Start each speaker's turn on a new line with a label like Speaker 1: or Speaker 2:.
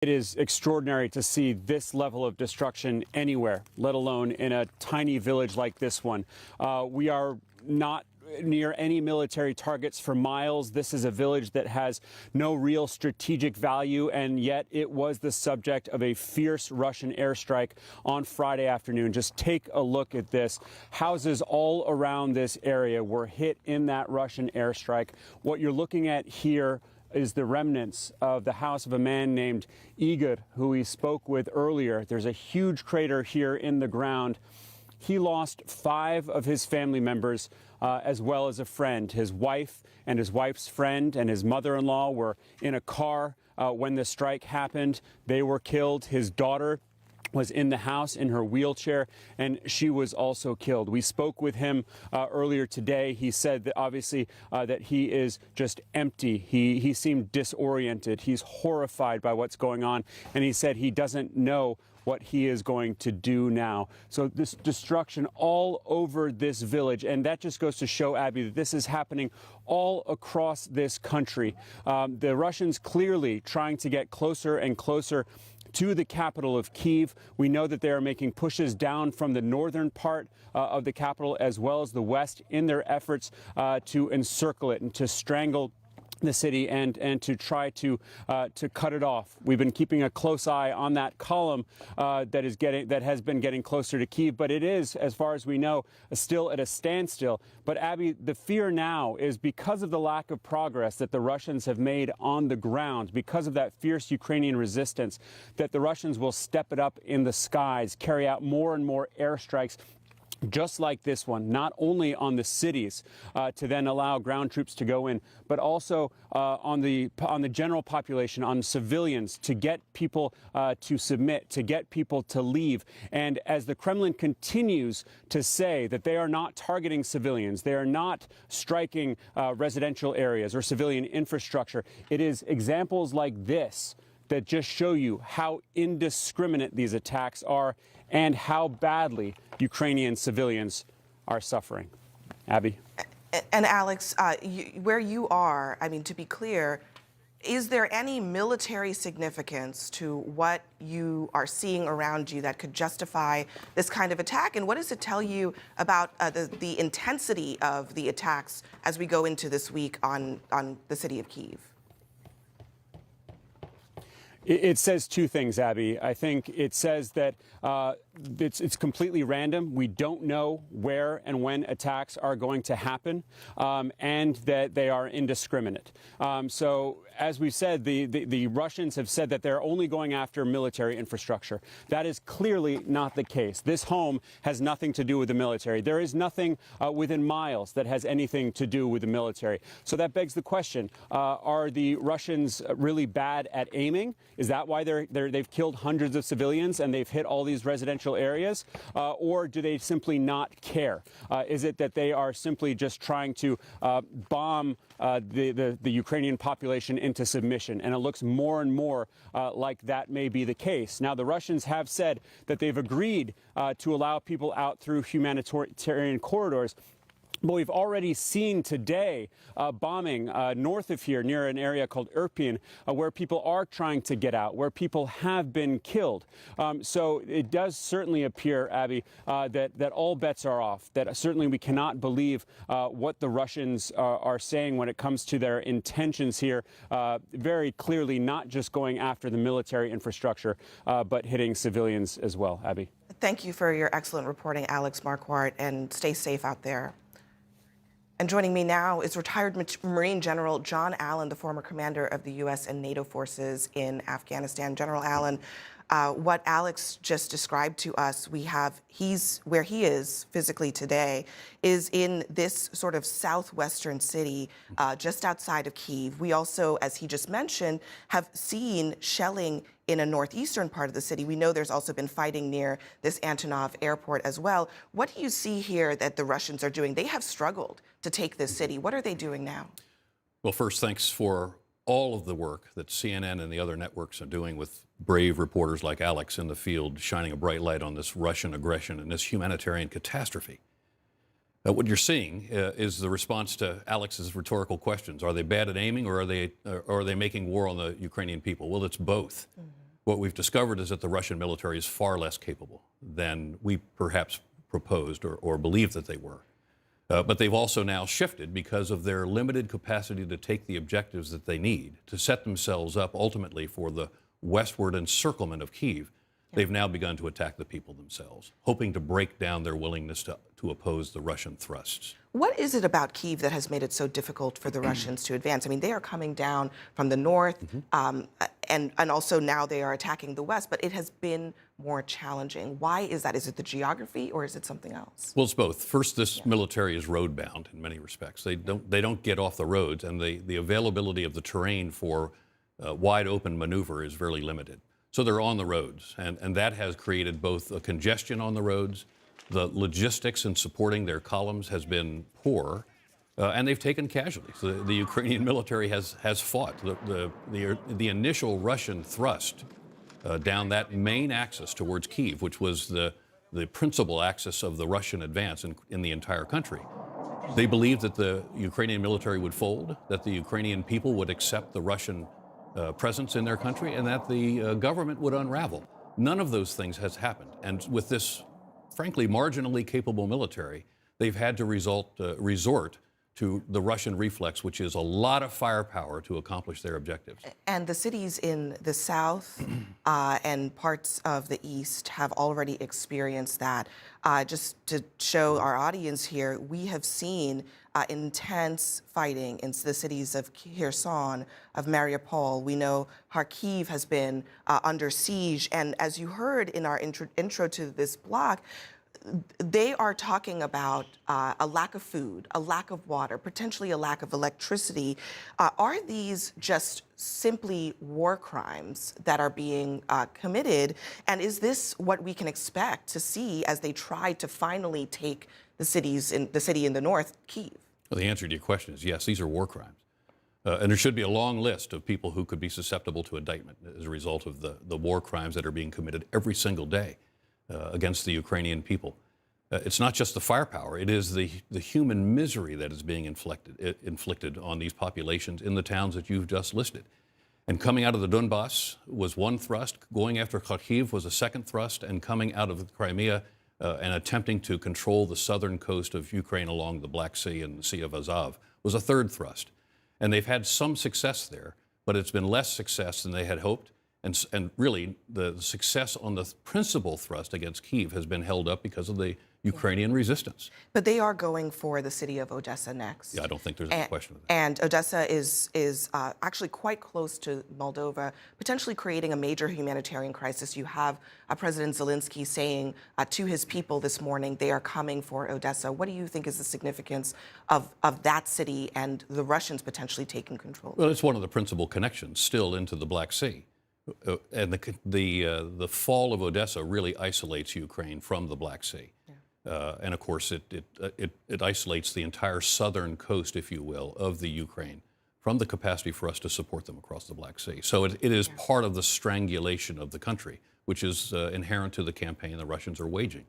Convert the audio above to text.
Speaker 1: It is extraordinary to see this level of destruction anywhere, let alone in a tiny village like this one. We are not near any military targets for miles. This is a village that has no real strategic value, and yet it was the subject of a fierce Russian airstrike on Friday afternoon. Just take a look at this. Houses all around this area were hit in that Russian airstrike. What you're looking at here is the remnants of the house of a man named Igor, who we spoke with earlier. There's a huge crater here in the ground. He lost 5 of his family members, as well as a friend. His wife and his wife's friend and his mother-in-law were in a car when the strike happened. They were killed. His daughter was in the house in her wheelchair, and she was also killed. We spoke with him earlier today. He said that obviously that he is just empty. He seemed disoriented. He's horrified by what's going on, and he said he doesn't know what he is going to do now. So this destruction all over this village, and that just goes to show, Abby, that this is happening all across this country. The Russians clearly trying to get closer and closer to the capital of Kyiv. We know that they are making pushes down from the northern part of the capital as well as the west in their efforts to encircle it and to strangle the city and to try to cut it off. We've been keeping a close eye on that column that has been getting closer to Kyiv, but it is, as far as we know, still at a standstill. But Abby, the fear now is because of the lack of progress that the Russians have made on the ground, because of that fierce Ukrainian resistance, that the Russians will step it up in the skies, carry out more and more airstrikes, just like this one, not only on the cities to then allow ground troops to go in, but also on the general population, on civilians, to get people to submit, to get people to leave. And as the Kremlin continues to say that they are not targeting civilians, they are not striking residential areas or civilian infrastructure, it is examples like this that just show you how indiscriminate these attacks are and how badly Ukrainian civilians are suffering. Abby?
Speaker 2: And Alex, where you are, I mean, to be clear, is there any military significance to what you are seeing around you that could justify this kind of attack? And what does it tell you about the intensity of the attacks as we go into this week on the city of Kyiv?
Speaker 1: It says 2 things, Abby. I think it says that it's completely random. We don't know where and when attacks are going to happen, and that they are indiscriminate. So, as we said, the Russians have said that they're only going after military infrastructure. That is clearly not the case. This home has nothing to do with the military. There is nothing within miles that has anything to do with the military. So that begs the question, are the Russians really bad at aiming? Is that why they've killed hundreds of civilians and they've hit all these residential areas? Or do they simply not care? Is it that they are simply just trying to bomb the Ukrainian population into submission? And it looks more and more like that may be the case. Now, the Russians have said that they've agreed to allow people out through humanitarian corridors. But we've already seen today bombing north of here near an area called Irpin, where people are trying to get out, where people have been killed. So it does certainly appear, Abby, that all bets are off, that certainly we cannot believe what the Russians are saying when it comes to their intentions here, very clearly not just going after the military infrastructure, but hitting civilians as well. Abby.
Speaker 2: Thank you for your excellent reporting, Alex Marquardt, and stay safe out there. And joining me now is retired Marine General John Allen, the former commander of the U.S. and NATO forces in Afghanistan. General Allen, what Alex just described to us, he's where he is physically today is in this sort of southwestern city just outside of Kyiv. We also, as he just mentioned, have seen shelling in a northeastern part of the city. We know there's also been fighting near this Antonov airport as well. What do you see here that the Russians are doing? They have struggled to take this city. What are they doing now?
Speaker 3: Well, first, thanks for all of the work that CNN and the other networks are doing with brave reporters like Alex in the field, shining a bright light on this Russian aggression and this humanitarian catastrophe. What you're seeing is the response to Alex's rhetorical questions. Are they bad at aiming, or are they making war on the Ukrainian people? Well, it's both. What we've discovered is that the Russian military is far less capable than we perhaps proposed or believed that they were. But they've also now shifted because of their limited capacity to take the objectives that they need to set themselves up ultimately for the westward encirclement of Kyiv. They've now begun to attack the people themselves, hoping to break down their willingness to oppose the Russian thrusts.
Speaker 2: What is it about Kyiv that has made it so difficult for the Russians to advance? I mean, they are coming down from the north, and also now they are attacking the west, but it has been more challenging. Why is that? Is it the geography or is it something else?
Speaker 3: Well, it's both. First, this military is road-bound in many respects. They don't get off the roads, and the availability of the terrain for wide-open maneuver is very limited. So they're on the roads, and that has created both a congestion on the roads. The logistics in supporting their columns has been poor, and they've taken casualties. The Ukrainian military has fought. The initial Russian thrust down that main axis towards Kyiv, which was the principal axis of the Russian advance in the entire country. They believed that the Ukrainian military would fold, that the Ukrainian people would accept the Russian presence in their country, and that the government would unravel. None of those things has happened. And with this, frankly, marginally capable military, they've had to resort to the Russian reflex, which is a lot of firepower to accomplish their objectives.
Speaker 2: And the cities in the south and parts of the east have already experienced that. Just to show our audience here, we have seen intense fighting in the cities of Kherson, of Mariupol. We know Kharkiv has been under siege. And as you heard in our intro to this block, they are talking about a lack of food, a lack of water, potentially a lack of electricity. Are these just simply war crimes that are being committed? And is this what we can expect to see as they try to finally take the city in the north, Kyiv?
Speaker 3: Well, the answer to your question is yes, these are war crimes. And there should be a long list of people who could be susceptible to indictment as a result of the war crimes that are being committed every single day against the Ukrainian people. It's not just the firepower, it is the human misery that is being inflicted on these populations in the towns that you've just listed. And coming out of the Donbass was one thrust, going after Kharkiv was a second thrust, and coming out of Crimea and attempting to control the southern coast of Ukraine along the Black Sea and the Sea of Azov was a third thrust. And they've had some success there, but it's been less success than they had hoped. And really, the success on the principal thrust against Kyiv has been held up because of the Ukrainian resistance.
Speaker 2: But they are going for the city of Odessa next.
Speaker 3: Yeah, I don't think there's any question of that.
Speaker 2: And Odessa is actually quite close to Moldova, potentially creating a major humanitarian crisis. You have President Zelensky saying to his people this morning they are coming for Odessa. What do you think is the significance of that city and the Russians potentially taking control?
Speaker 3: Well, it's one of the principal connections still into the Black Sea. And the fall of Odessa really isolates Ukraine from the Black Sea. And of course, it isolates the entire southern coast, if you will, of the Ukraine from the capacity for us to support them across the Black Sea. So it is part of the strangulation of the country, which is inherent to the campaign the Russians are waging.